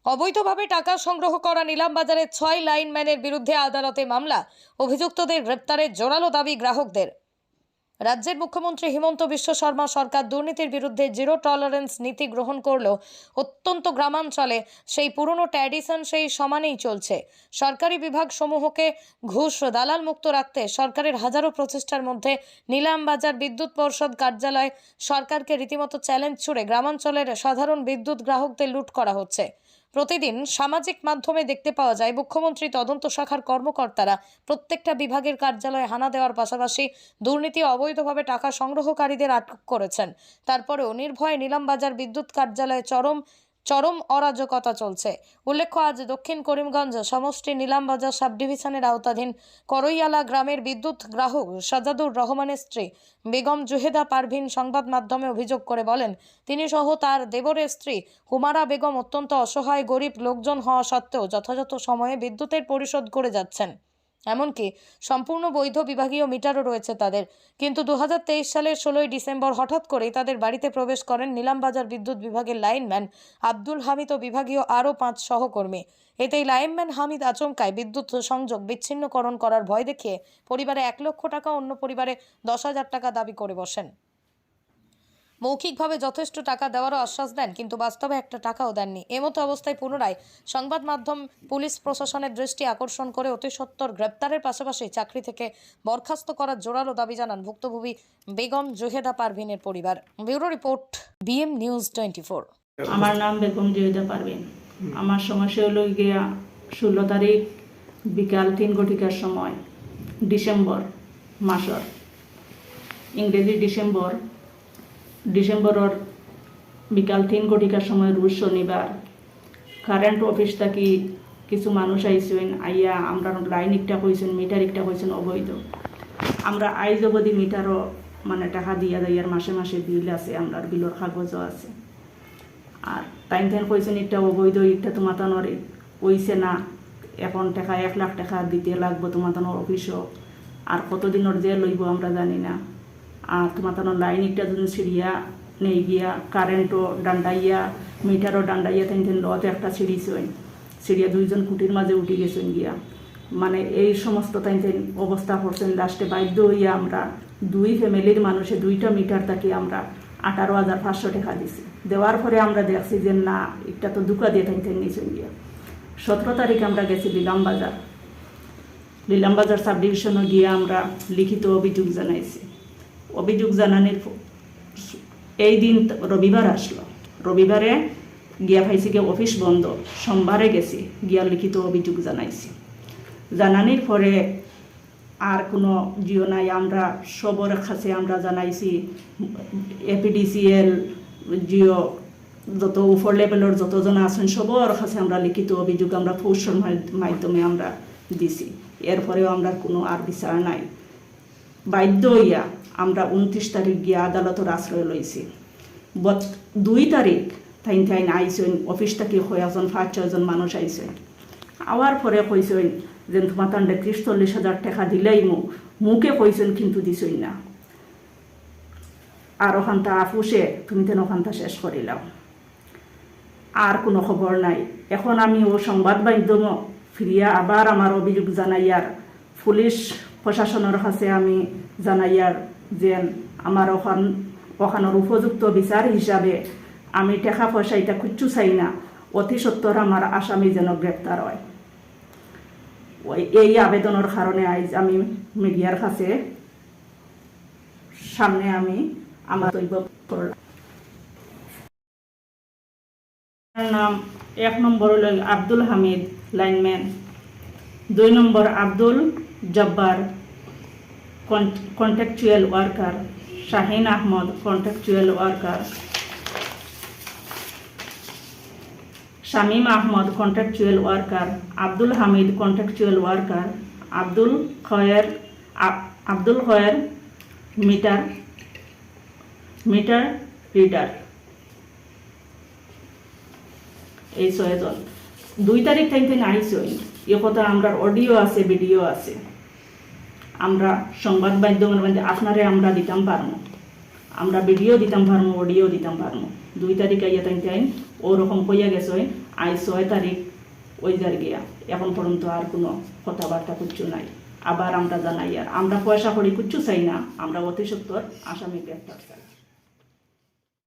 অবৈধভাবে টাকা সংগ্রহ করা নিলামবাজারের 6 লাইনম্যানের বিরুদ্ধে আদালতে মামলা। অভিযুক্তদের গ্রেপ্তারের জোরালো দাবি গ্রাহকদের। রাজ্যের মুখ্যমন্ত্রী হিমন্ত বিশ্ব শর্মা সরকার দুর্নীতির বিরুদ্ধে জিরো টলারেন্স নীতি গ্রহণ করলেও অত্যন্ত গ্রামাঞ্চলে সেই পুরনো ট্র্যাডিশন সেই সমানেই চলছে। সরকারি বিভাগ সমূহকে ঘুষ দালাল মুক্ত রাখতে সরকারের হাজারো প্রচেষ্টার মধ্যে নিলামবাজার বিদ্যুৎ পর্ষদ কার্যালয় সরকারকে রীতিমতো চ্যালেঞ্জ ছুড়ে গ্রামাঞ্চলের সাধারণ বিদ্যুৎ গ্রাহকদের লুট করা হচ্ছে। প্রতিদিন সামাজিক মাধ্যমে দেখতে পাওয়া যায় মুখ্যমন্ত্রী তদন্ত শাখার কর্মকর্তারা প্রত্যেকটা বিভাগের কার্যালয়ে হানা দেওয়ার পাশাপাশি দুর্নীতি অবৈধভাবে টাকা সংগ্রহকারীদের আটক করেছেন। তারপরেও নির্ভয়ে নিলামবাজার বিদ্যুৎ কার্যালয়ে চরম অরাজকতা চলছে। উল্লেখ্য, আজ দক্ষিণ করিমগঞ্জ সমষ্টি নিলামবাজার সাব ডিভিশনের আওতাধীন করইয়ালা গ্রামের বিদ্যুৎ গ্রাহক সাজাদুর রহমানের স্ত্রী বেগম জুহেদা পারভিন সংবাদ মাধ্যমে অভিযোগ করে বলেন, তিনি সহ তার দেবরের স্ত্রী হুমারা বেগম অত্যন্ত অসহায় গরিব লোকজন হওয়া সত্ত্বেও যথাযথ সময়ে বিদ্যুতের পরিশোধ করে যাচ্ছেন। এমনকি সম্পূর্ণ বৈধ বিভাগীয় মিটারও রয়েছে তাদের। কিন্তু 2023 সালের 16 ডিসেম্বর হঠাৎ করেই তাদের বাড়িতে প্রবেশ করেন নিলামবাজার বিদ্যুৎ বিভাগের লাইনম্যান আব্দুল হামিদ ও বিভাগীয় আরও 5 সহকর্মী। এতেই লাইনম্যান হামিদ আচমকায় বিদ্যুৎ সংযোগ বিচ্ছিন্নকরণ করার ভয় দেখিয়ে পরিবারে 1 লক্ষ টাকা, অন্য পরিবারে 10,000 টাকা দাবি করে বসেন। মৌখিকভাবে যথেষ্ট টাকা দেওয়ারও আশ্বাস দেন, কিন্তু বাস্তবে একটা টাকাও দেননি। এমতো অবস্থায় পুনরায় সংবাদ মাধ্যম পুলিশ প্রশাসনের দৃষ্টি আকর্ষণ করে অতি সত্বর গ্রেপ্তারের পাশাপাশি চাকরি থেকে বরখাস্ত করার জোরালো দাবি জানান ভুক্তভোগী বেগম জুহেদা পারভিনের পরিবার। Bureau report, BM news 24। আমার নাম বেগম জুহেদা পারভিন। আমার সমস্যা হলো গিয়া 16 তারিখ বিকাল 3 ঘটিকার সময় ডিসেম্বর মাসর ইংরেজি ডিসেম্বরের বিকাল 3 ঘটিকার সময় রোজ শনিবার কারেন্ট অফিস থাকি কিছু মানুষ আইসেন। আইয়া আমরা লাইন একটা হয়েছেন, মিটার একটা হয়েছেন অবৈধ। আমরা আইজ অবধি মিটারও মানে টাকা দিয়া দেয়, আর মাসে মাসে বিল আছে, আমরা বিলের কাগজও আছে। আর টাইম কইছেন এটা অবৈধ, এটা তোমাতানোর কইছে না, এখন টাকা 1 লাখ টাকা দিতে লাগবো তোমাতানোর অফিসও। আর কতদিনের যে লইব আমরা জানি না। আর তোমাতানোর লাইন একটা যদি সিঁড়িয়া নেই গিয়া কারেন্টও ডান্ডাইয়া মিটারও ডান্ডাইয়া লত একটা সিঁড়িয়া 2 জন কুটির মাঝে উঠে গেছেন গিয়া। মানে এই সমস্ত অবস্থা করছেন। লাস্টে বাধ্য হইয়া আমরা 2 ফ্যামিলির মানুষে 2টা মিটার থাকি আমরা 18,500 টাকা দিছি। দেওয়ার পরে আমরা দেখছি যে না, এটা তো দুকা দিয়ে নিয়েছেন গিয়া। 17 তারিখ আমরা গেছি লীলামবাজার সাব ডিভিশনে গিয়ে আমরা লিখিত অভিযোগ জানাইছি। অভিযোগ জানানোর এই দিন রবিবার আসলো। রবিবারে গিয়া পাইছি গিয়ে অফিস বন্ধ। সোমবারে গেছি গিয়া লিখিত অভিযোগ জানাইছি। জানানোর পরে আর কোনো জিও নাই। আমরা সবর কাছে আমরা জানাইছি, APDCL জিও যত উপর লেভেলের যতজন আছেন সবর কাছে আমরা লিখিত অভিযোগ আমরা পোস্টের মাধ্যমে আমরা দিছি। এরপরেও আমরা কোনো আর বিচার নাই। বাধ্য হইয়া আমরা 29 তারিখ গিয়া আদালতের আশ্রয় লইছি। 2 তারিখ তাইন আইসেন অফিস থেকে কয়েকজন 5-6 জন মানুষ আইসেন। আওয়ার পরে কইসেন যে তোমার 30-40,000 টাকা দিলেই মুখে কইসেন, কিন্তু দিছই না। আর ওখানটা আপুসে তুমি তেন ওখানটা শেষ করিলাম, আর কোনো খবর নাই। এখন আমি ও সংবাদ মাধ্যম ফিরিয়া আবার আমার অভিযোগ জানাইয়ার পুলিশ প্রশাসনের কাছে আমি জানাইয়ার যে আমার ওখানের উপযুক্ত বিচার হিসাবে আমি টাকা পয়সা এটা কিচ্ছু চাই না, অতি সত্বর আমার আসামি যেন গ্রেপ্তার হয়। এই আবেদনের কারণে আজ আমি মিডিয়ার কাছে সামনে আমি আমার করলাম। নাম 1 নম্বর হল আব্দুল হামিদ লাইনম্যান, 2 নম্বর Abdul Jabbar contractual worker, Shahin Ahmed contractual worker, Shamim Ahmed contractual worker, Abdul Hamid contractual worker, Abdul Khayer meter reader. এই 6 জন 2 তারিখ থেকে আইসই। এ কথা আমরা অডিও আছে, ভিডিও আছে। আমরা সংবাদ মাধ্যমের মধ্যে আপনারে আমরা দিতাম পারবো, আমরা ভিডিও দিতাম পারবো, অডিও দিতাম পারবো। 2 তারিখ আইয়া ওরকম কইয়া গেছে আজ 6 তারিখ ওই যার গিয়া এখন পর্যন্ত আর কোনো কথাবার্তা কিচ্ছু নাই। আবার আমরা জানাই আর আমরা পয়সা করি কিচ্ছু চাই না, আমরা অতি সত্বর আসামি গ্রেপ্তার চাই।